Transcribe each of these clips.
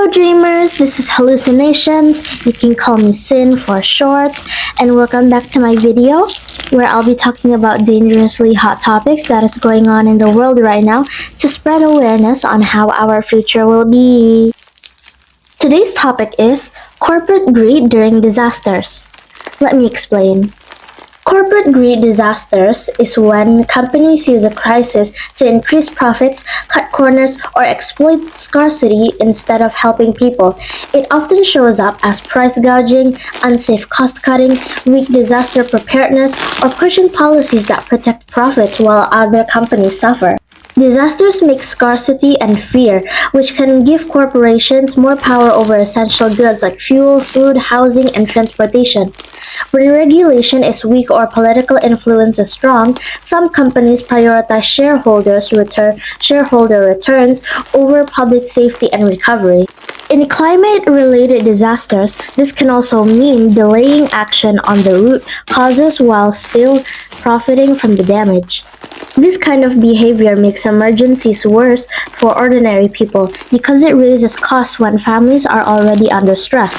Hello dreamers, this is Hallucinations, you can call me Sin for short, and welcome back to my video where I'll be talking about dangerously hot topics that is going on in the world right now to spread awareness on how our future will be. Today's topic is corporate greed during disasters. Let me explain. Corporate greed disasters is when companies use a crisis to increase profits, cut corners, or exploit scarcity instead of helping people. It often shows up as price gouging, unsafe cost cutting, weak disaster preparedness, or pushing policies that protect profits while other companies suffer. Disasters make scarcity and fear, which can give corporations more power over essential goods like fuel, food, housing, and transportation. When regulation is weak or political influence is strong, some companies prioritize shareholder returns over public safety and recovery. In climate-related disasters, this can also mean delaying action on the root causes while still profiting from the damage. This kind of behavior makes emergencies worse for ordinary people because it raises costs when families are already under stress.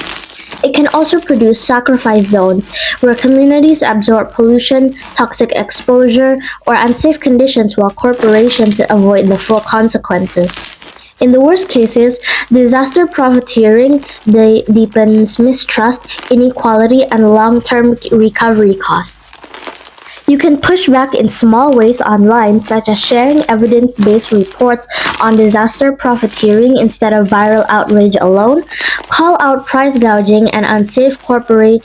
It can also produce sacrifice zones where communities absorb pollution, toxic exposure, or unsafe conditions while corporations avoid the full consequences. In the worst cases, disaster profiteering deepens mistrust, inequality, and long-term recovery costs. You can push back in small ways online, such as sharing evidence-based reports on disaster profiteering instead of viral outrage alone, call out price gouging and unsafe corporate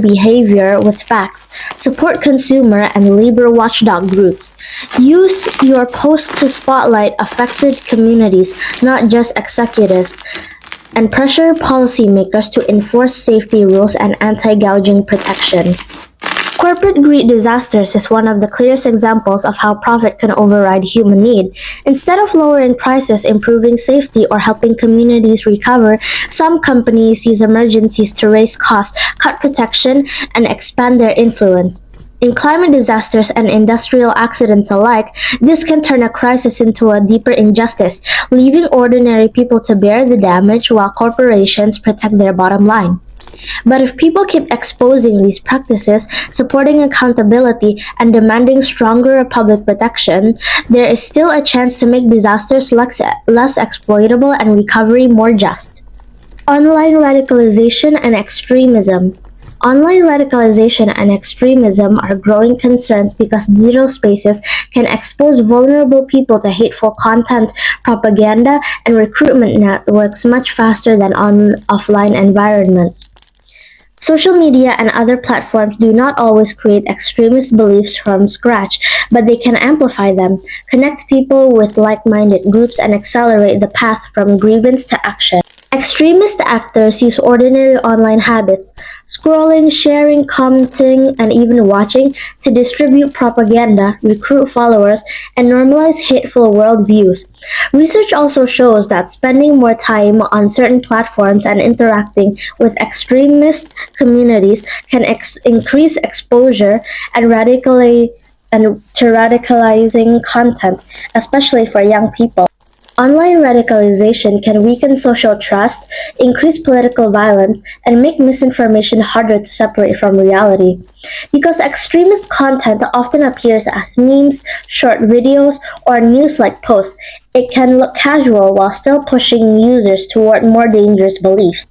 behavior with facts, support consumer and labor watchdog groups. Use your posts to spotlight affected communities, not just executives, and pressure policymakers to enforce safety rules and anti-gouging protections. Corporate greed disasters is one of the clearest examples of how profit can override human need. Instead of lowering prices, improving safety, or helping communities recover, some companies use emergencies to raise costs, cut protection, and expand their influence. In climate disasters and industrial accidents alike, this can turn a crisis into a deeper injustice, leaving ordinary people to bear the damage while corporations protect their bottom line. But if people keep exposing these practices, supporting accountability, and demanding stronger public protection, there is still a chance to make disasters less exploitable and recovery more just. Online radicalization and extremism. Online radicalization and extremism are growing concerns because digital spaces can expose vulnerable people to hateful content, propaganda, and recruitment networks much faster than offline environments. Social media and other platforms do not always create extremist beliefs from scratch, but they can amplify them, connect people with like-minded groups, and accelerate the path from grievance to action. Extremist actors use ordinary online habits, scrolling, sharing, commenting, and even watching, to distribute propaganda, recruit followers, and normalize hateful worldviews. Research also shows that spending more time on certain platforms and interacting with extremist communities can increase exposure and to radicalizing content, especially for young people. Online radicalization can weaken social trust, increase political violence, and make misinformation harder to separate from reality. Because extremist content often appears as memes, short videos, or news-like posts, it can look casual while still pushing users toward more dangerous beliefs.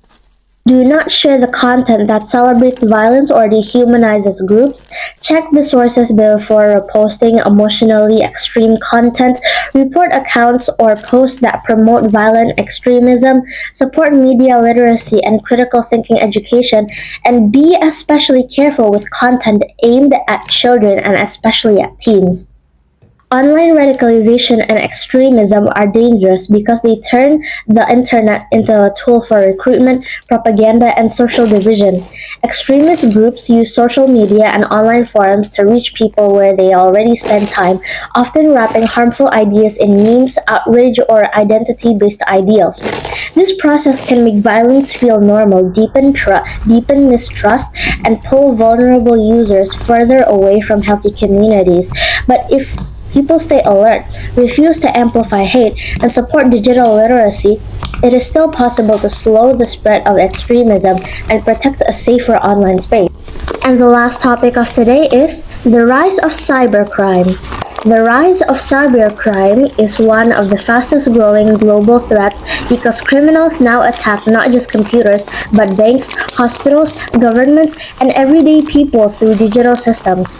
Do not share the content that celebrates violence or dehumanizes groups. Check the sources before posting emotionally extreme content. Report accounts or posts that promote violent extremism. Support media literacy and critical thinking education. And be especially careful with content aimed at children and especially at teens. Online radicalization and extremism are dangerous because they turn the internet into a tool for recruitment, propaganda, and social division. Extremist groups use social media and online forums to reach people where they already spend time, often wrapping harmful ideas in memes, outrage, or identity-based ideals. This process can make violence feel normal, deepen mistrust, and pull vulnerable users further away from healthy communities. But if people stay alert, refuse to amplify hate, and support digital literacy, it is still possible to slow the spread of extremism and protect a safer online space. And the last topic of today is the rise of cybercrime. The rise of cybercrime is one of the fastest growing global threats because criminals now attack not just computers but banks, hospitals, governments, and everyday people through digital systems.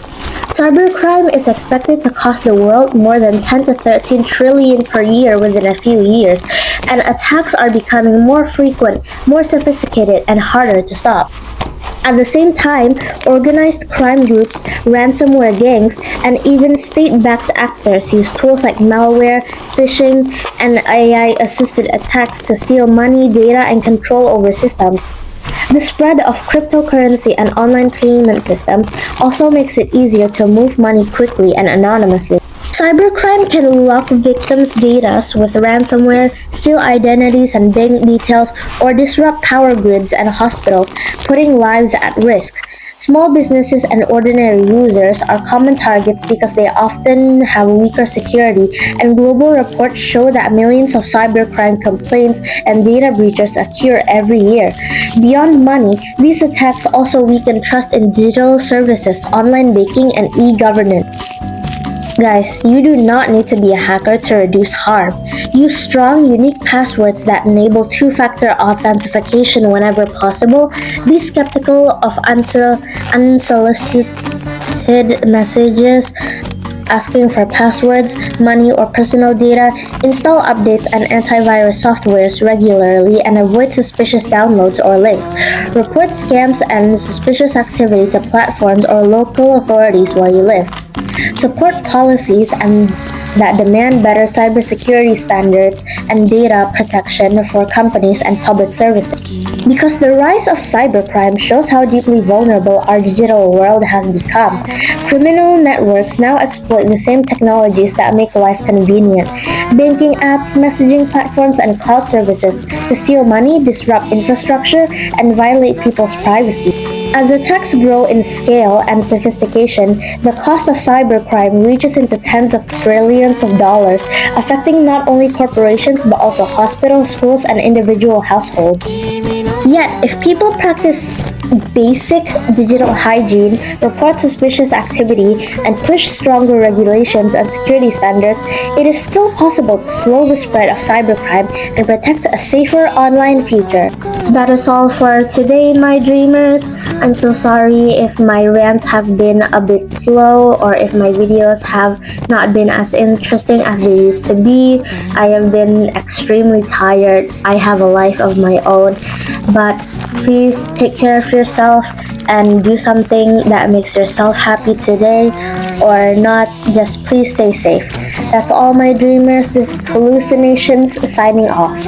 Cybercrime is expected to cost the world more than 10 to 13 trillion per year within a few years, and attacks are becoming more frequent, more sophisticated, and harder to stop. At the same time, organized crime groups, ransomware gangs, and even state-backed actors use tools like malware, phishing, and AI-assisted attacks to steal money, data, and control over systems. The spread of cryptocurrency and online payment systems also makes it easier to move money quickly and anonymously. Cybercrime can lock victims' data with ransomware, steal identities and bank details, or disrupt power grids and hospitals, putting lives at risk. Small businesses and ordinary users are common targets because they often have weaker security, and global reports show that millions of cybercrime complaints and data breaches occur every year. Beyond money, these attacks also weaken trust in digital services, online banking, and e-governance. Guys, you do not need to be a hacker to reduce harm. Use strong, unique passwords that enable two-factor authentication whenever possible. Be skeptical of unsolicited messages asking for passwords, money, or personal data. Install updates and antivirus softwares regularly and avoid suspicious downloads or links. Report scams and suspicious activity to platforms or local authorities where you live. Support policies that demand better cybersecurity standards and data protection for companies and public services. Because the rise of cybercrime shows how deeply vulnerable our digital world has become. Criminal networks now exploit the same technologies that make life convenient. Banking apps, messaging platforms, and cloud services to steal money, disrupt infrastructure, and violate people's privacy. As attacks grow in scale and sophistication, the cost of cybercrime reaches into tens of trillions of dollars, affecting not only corporations but also hospitals, schools, and individual households. Yet, if people practice basic digital hygiene, report suspicious activity, and push stronger regulations and security standards, it is still possible to slow the spread of cybercrime and protect a safer online future. That is all for today, my dreamers. I'm so sorry if my rants have been a bit slow or if my videos have not been as interesting as they used to be. I have been extremely tired. I have a life of my own. But please take care of yourself and do something that makes yourself happy today, or not, just please stay safe. That's all, my dreamers. This is Hallucinations signing off.